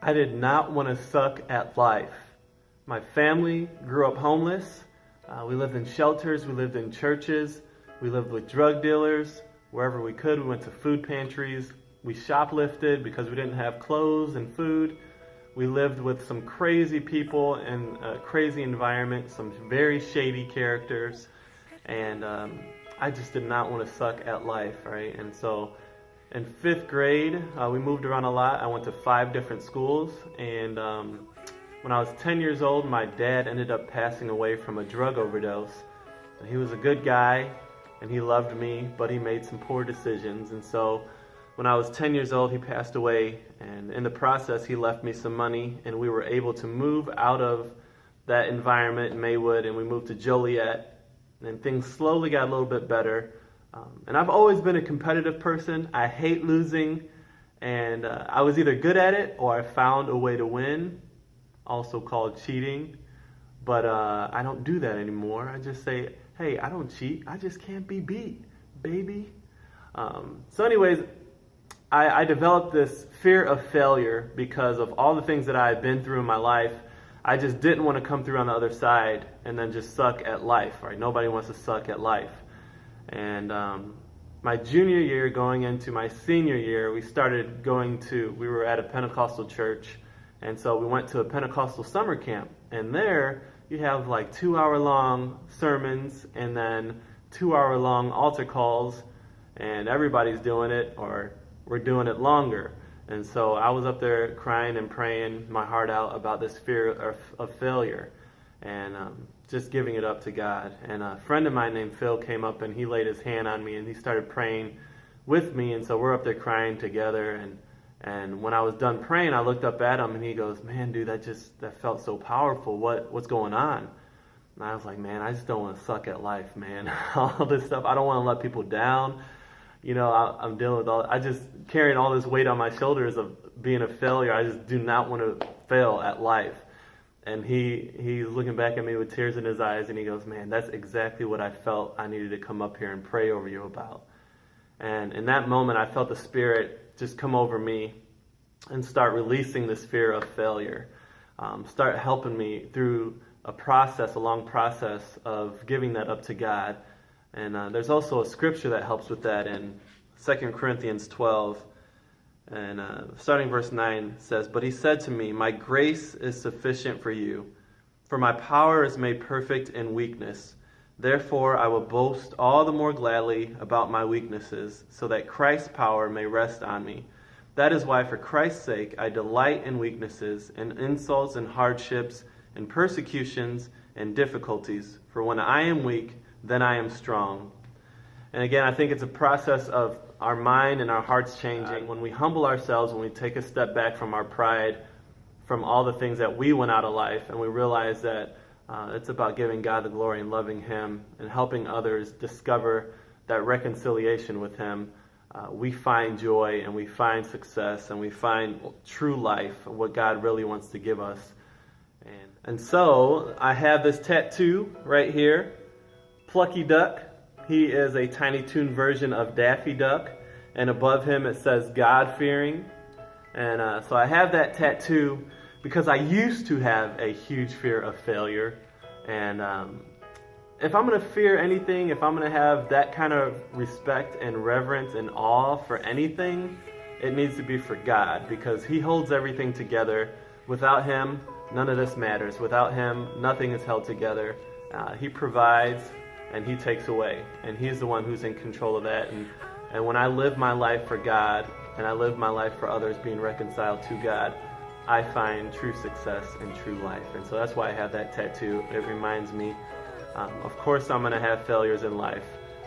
I did not want to suck at life. My family grew up homeless. We lived in shelters, we lived in churches, we lived with drug dealers. Wherever we could, we went to food pantries. We shoplifted because we didn't have clothes and food. We lived with some crazy people in a crazy environment, some very shady characters. And I just did not want to suck at life, right? And so in fifth grade, we moved around a lot. I went to 5 different schools. And when I was 10 years old, my dad ended up passing away from a drug overdose. And he was a good guy, and he loved me, but he made some poor decisions. And so when I was 10 years old, he passed away. And in the process, he left me some money, and we were able to move out of that environment in Maywood, and we moved to Joliet. And things slowly got a little bit better. And I've always been a competitive person. I hate losing, and I was either good at it or I found a way to win, also called cheating. But I don't do that anymore. I just say, hey, I don't cheat. I just can't be beat, baby. So anyways, I developed this fear of failure because of all the things that I had been through in my life. I just didn't want to come through on the other side and then just suck at life, right? Nobody wants to suck at life. And my junior year going into my senior year, we were at a Pentecostal church, and so we went to a Pentecostal summer camp. And there you have like 2-hour-long sermons and then 2-hour-long altar calls, and everybody's doing it, or we're doing it longer. And so I was up there crying and praying my heart out about this fear of failure, and just giving it up to God. And a friend of mine named Phil came up and he laid his hand on me and he started praying with me. And so we're up there crying together. And when I was done praying, I looked up at him and he goes, "Man, dude, that felt so powerful. What's going on?" And I was like, "Man, I just don't want to suck at life, man. All this stuff. I don't want to let people down. You know, I'm dealing with I just carrying all this weight on my shoulders of being a failure. I just do not want to fail at life." And he's looking back at me with tears in his eyes, and he goes, "Man, that's exactly what I felt I needed to come up here and pray over you about." And in that moment, I felt the Spirit just come over me and start releasing this fear of failure. Start helping me through a long process of giving that up to God. And there's also a scripture that helps with that in 2 Corinthians 12. And starting verse 9 says, "But he said to me, 'My grace is sufficient for you, for my power is made perfect in weakness. Therefore I will boast all the more gladly about my weaknesses, so that Christ's power may rest on me. That is why for Christ's sake I delight in weaknesses, in insults and hardships, in persecutions and difficulties. For when I am weak, then I am strong.'" And again, I think it's a process of our mind and our hearts changing. When we humble ourselves, when we take a step back from our pride, from all the things that we went out of life, and we realize that it's about giving God the glory and loving Him and helping others discover that reconciliation with Him, we find joy and we find success and we find true life, what God really wants to give us. And so I have this tattoo right here, Plucky Duck. He is a Tiny Toon version of Daffy Duck, and above him it says God-fearing. And so I have that tattoo because I used to have a huge fear of failure. And if I'm going to fear anything, if I'm going to have that kind of respect and reverence and awe for anything, it needs to be for God, because He holds everything together. Without Him, none of this matters. Without Him, nothing is held together. He provides and He takes away, and He's the one who's in control of that. And when I live my life for God and I live my life for others being reconciled to God, I find true success and true life. And so that's why I have that tattoo. It reminds me, of course I'm going to have failures in life.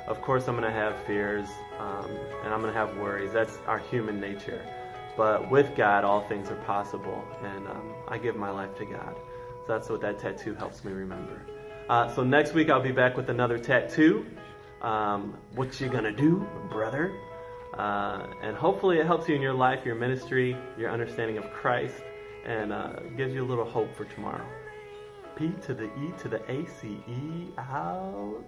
Of course I'm going to have fears, and I'm going to have worries. That's our human nature. But with God, all things are possible, and I give my life to God. So that's what that tattoo helps me remember. So next week I'll be back with another tattoo. What you gonna do, brother? And hopefully it helps you in your life, your ministry, your understanding of Christ, and gives you a little hope for tomorrow. P to the E to the A-C-E out.